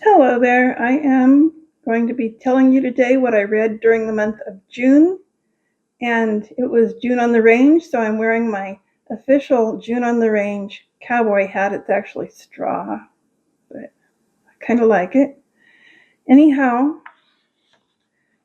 Hello there. I am going to be telling you today what I read during the month of June, and it was June on the Range, so I'm wearing my official June on the Range cowboy hat. It's actually straw, but I kind of like it. Anyhow,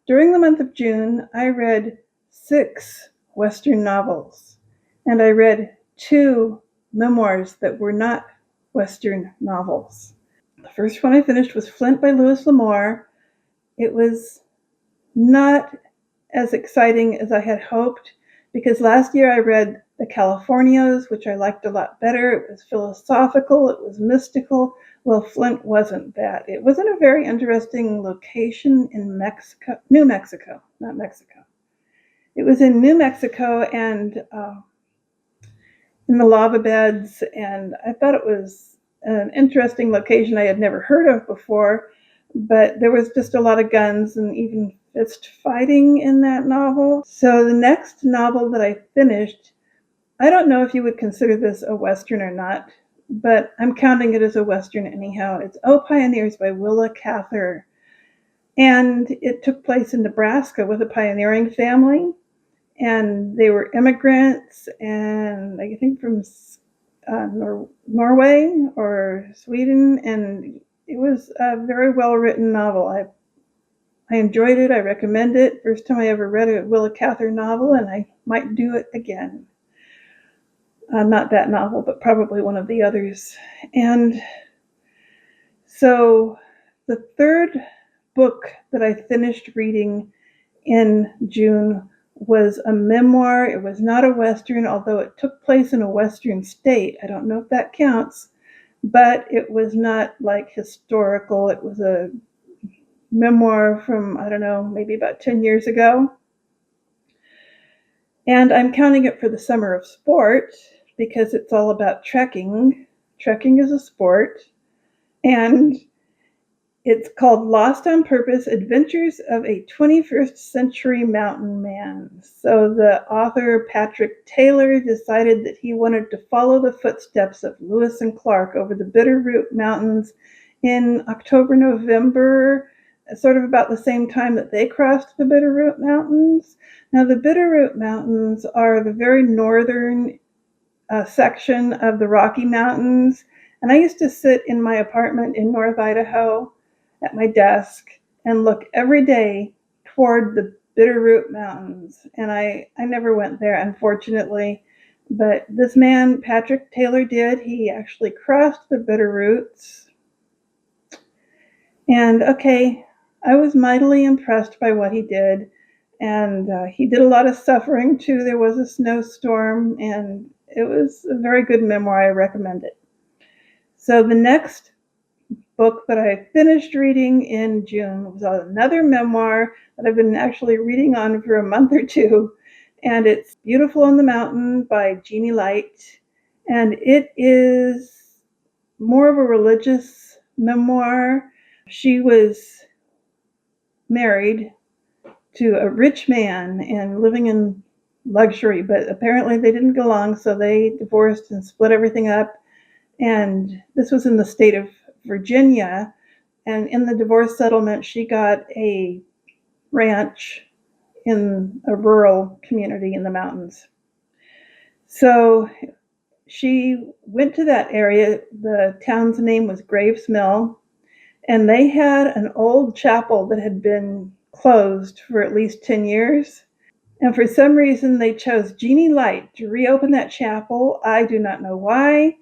during the month of June, I read 6 Western novels, and I read 2 memoirs that were not Western novels. The first one I finished was Flint by Louis L'Amour. It was not as exciting as I had hoped because last year I read The Californios, which I liked a lot better. It was philosophical, it was mystical. Well, Flint wasn't that. It was in a very interesting location in Mexico, New Mexico, not Mexico. It was in New Mexico and in the lava beds, and I thought it was an interesting location I had never heard of before, but there was just a lot of guns and even fist fighting in that novel. So the next novel that I finished, I don't know if you would consider this a Western or not, but I'm counting it as a Western anyhow. It's Oh Pioneers by Willa Cather. And it took place in Nebraska with a pioneering family, and they were immigrants, and I think from Norway or Sweden, and it was a very well written novel. I enjoyed it. I recommend it. First time I ever read a Willa Cather novel, and I might do it again. Not that novel, but probably one of the others. And so the third book that I finished reading in June was a memoir. It was not a Western, although it took place in a Western state. I don't know if that counts, but it was not like historical. It was a memoir from, I don't know, maybe about 10 years ago. And I'm counting it for the summer of sport because it's all about trekking. Trekking is a sport. And it's called Lost on Purpose: Adventures of a 21st Century Mountain Man. So the author, Patrick Taylor, decided that he wanted to follow the footsteps of Lewis and Clark over the Bitterroot Mountains in October, November, sort of about the same time that they crossed the Bitterroot Mountains. Now, the Bitterroot Mountains are the very northern section of the Rocky Mountains. And I used to sit in my apartment in North Idaho at my desk and look every day toward the Bitterroot Mountains. And I never went there, unfortunately. But this man, Patrick Taylor, did. He actually crossed the Bitterroots. And okay, I was mightily impressed by what he did. And he did a lot of suffering too. There was a snowstorm, and it was a very good memoir. I recommend it. So the next book that I finished reading in June was another memoir that I've been actually reading on for a month or two, and it's Beautiful on the Mountain by Jeannie Light, and it is more of a religious memoir. She was married to a rich man and living in luxury, but apparently they didn't get along, so they divorced and split everything up. And this was in the state of Virginia. And in the divorce settlement, she got a ranch in a rural community in the mountains. So she went to that area. The town's name was Graves Mill, and they had an old chapel that had been closed for at least 10 years. And for some reason, they chose Jeannie Light to reopen that chapel. I do not know why,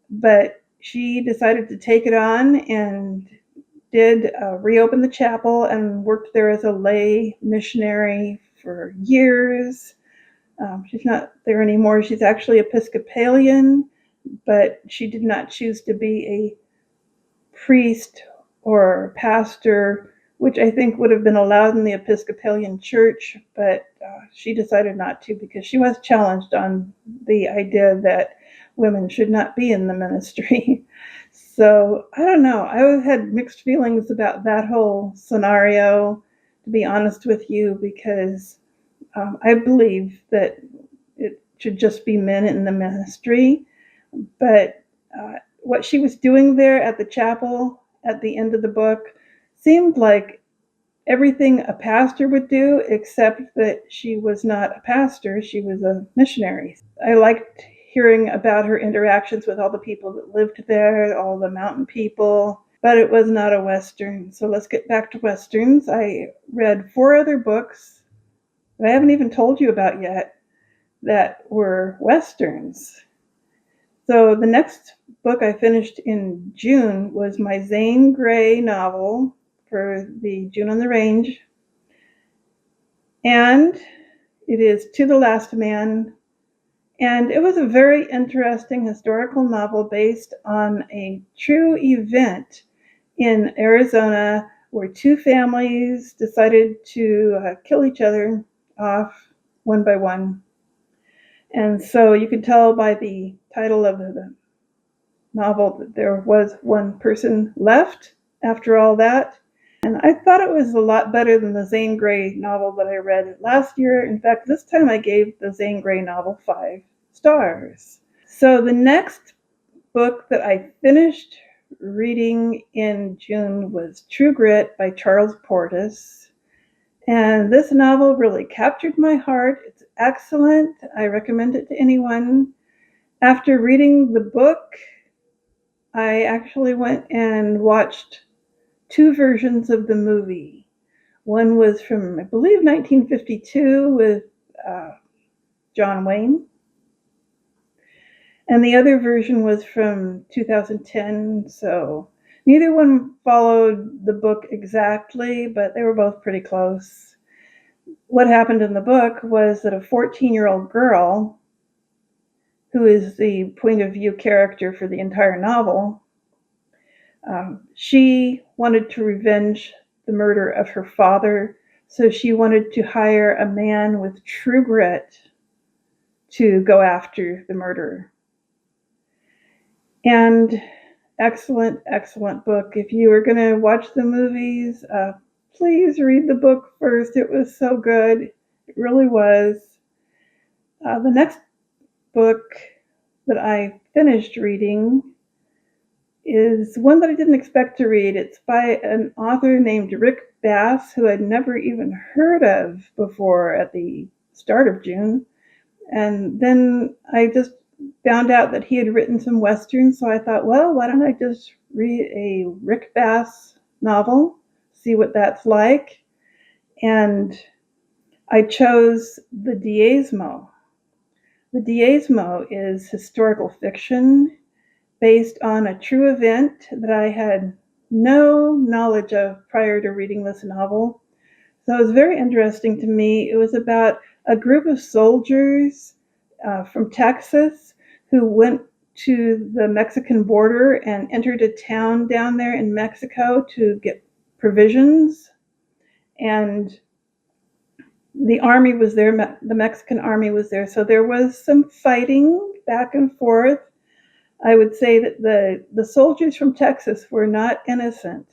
but she decided to take it on and did reopen the chapel and worked there as a lay missionary for years. She's not there anymore. She's actually Episcopalian, but she did not choose to be a priest or pastor, which I think would have been allowed in the Episcopalian Church, but she decided not to because she was challenged on the idea that women should not be in the ministry. So I don't know. I had mixed feelings about that whole scenario, to be honest with you, because I believe that it should just be men in the ministry. But what she was doing there at the chapel at the end of the book seemed like everything a pastor would do, except that she was not a pastor, she was a missionary. I liked hearing about her interactions with all the people that lived there, all the mountain people, but it was not a Western. So let's get back to Westerns. I read 4 other books that I haven't even told you about yet that were Westerns. So the next book I finished in June was my Zane Grey novel for the June on the Range. And it is To the Last Man. And it was a very interesting historical novel based on a true event in Arizona where 2 families decided to kill each other off one by one. And so you can tell by the title of the novel that there was one person left after all that. And I thought it was a lot better than the Zane Grey novel that I read last year. In fact, this time I gave the Zane Grey novel 5 stars. So the next book that I finished reading in June was True Grit by Charles Portis. And this novel really captured my heart. It's excellent. I recommend it to anyone. After reading the book, I actually went and watched 2 versions of the movie. One was from, I believe, 1952 with John Wayne, and the other version was from 2010. So neither one followed the book exactly, but they were both pretty close. What happened in the book was that a 14-year-old girl, who is the point of view character for the entire novel, she wanted to revenge the murder of her father, so she wanted to hire a man with true grit to go after the murderer. And excellent, excellent book. If you are going to watch the movies, please read the book first. It was so good. It really was. The next book that I finished reading is one that I didn't expect to read. It's by an author named Rick Bass, who I'd never even heard of before at the start of June. And then I just found out that he had written some Westerns, so I thought, well, why don't I just read a Rick Bass novel, see what that's like. And I chose The Diezmo. The Diezmo is historical fiction based on a true event that I had no knowledge of prior to reading this novel. So it was very interesting to me. It was about a group of soldiers from Texas who went to the Mexican border and entered a town down there in Mexico to get provisions. And the army was there, the Mexican army was there. So there was some fighting back and forth. I would say that the soldiers from Texas were not innocent,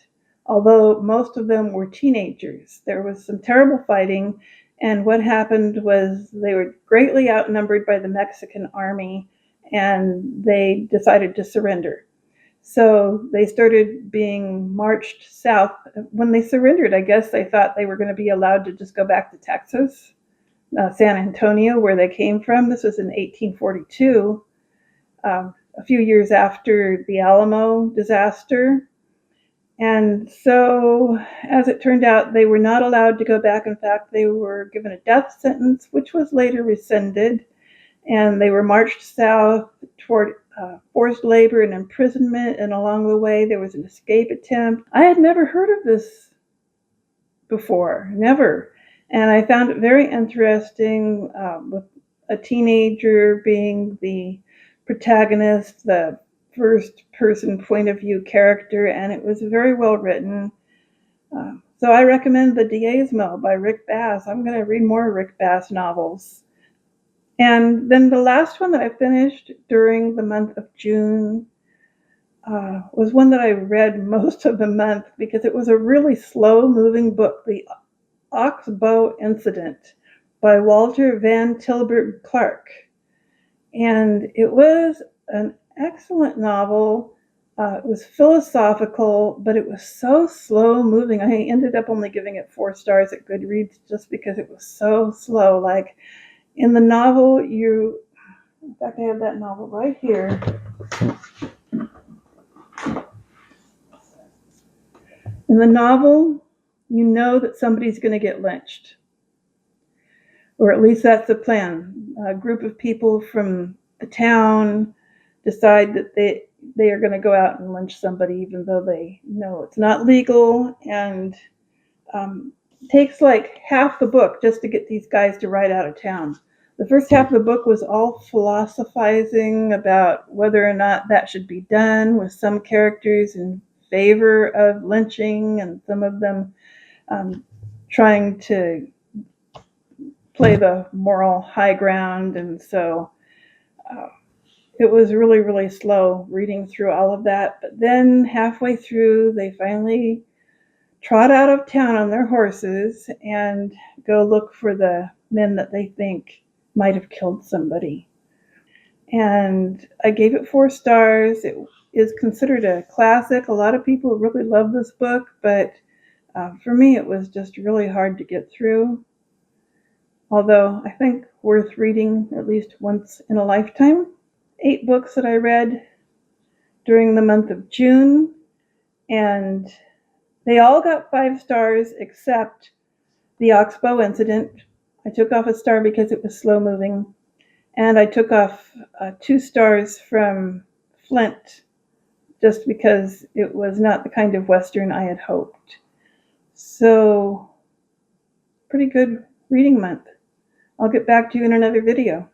although most of them were teenagers. There was some terrible fighting, and what happened was they were greatly outnumbered by the Mexican army, and they decided to surrender. So they started being marched south. When they surrendered, I guess they thought they were going to be allowed to just go back to Texas, San Antonio, where they came from. This was in 1842. A few years after the Alamo disaster. And so, as it turned out, they were not allowed to go back. In fact, they were given a death sentence, which was later rescinded. And they were marched south toward forced labor and imprisonment. And along the way, there was an escape attempt. I had never heard of this before, never. And I found it very interesting, with a teenager being the protagonist, the first person point of view character, and it was very well written. So I recommend The Diezmo by Rick Bass. I'm going to read more Rick Bass novels. And then the last one that I finished during the month of June was one that I read most of the month because it was a really slow moving book, The Oxbow Incident by Walter Van Tilburg Clark. And it was an excellent novel. It was philosophical, but it was so slow moving. I ended up only giving it 4 stars at Goodreads just because it was so slow. Like in the novel, in fact, I have that novel right here. In the novel, you know that somebody's going to get lynched, or at least that's the plan. A group of people from the town decide that they are going to go out and lynch somebody, even though they know it's not legal, and takes like half the book just to get these guys to ride out of town. The first half of the book was all philosophizing about whether or not that should be done, with some characters in favor of lynching and some of them um, trying to play the moral high ground. And so uh, it was really, really slow reading through all of that. But then halfway through, they finally trot out of town on their horses and go look for the men that they think might have killed somebody. And I gave it 4 stars. It is considered a classic. A lot of people really love this book, but for me, it was just really hard to get through. Although I think worth reading at least once in a lifetime. 8 books that I read during the month of June, and they all got 5 stars except the Oxbow incident. I took off a star because it was slow moving, and I took off 2 stars from Flint just because it was not the kind of Western I had hoped. So, pretty good reading month. I'll get back to you in another video.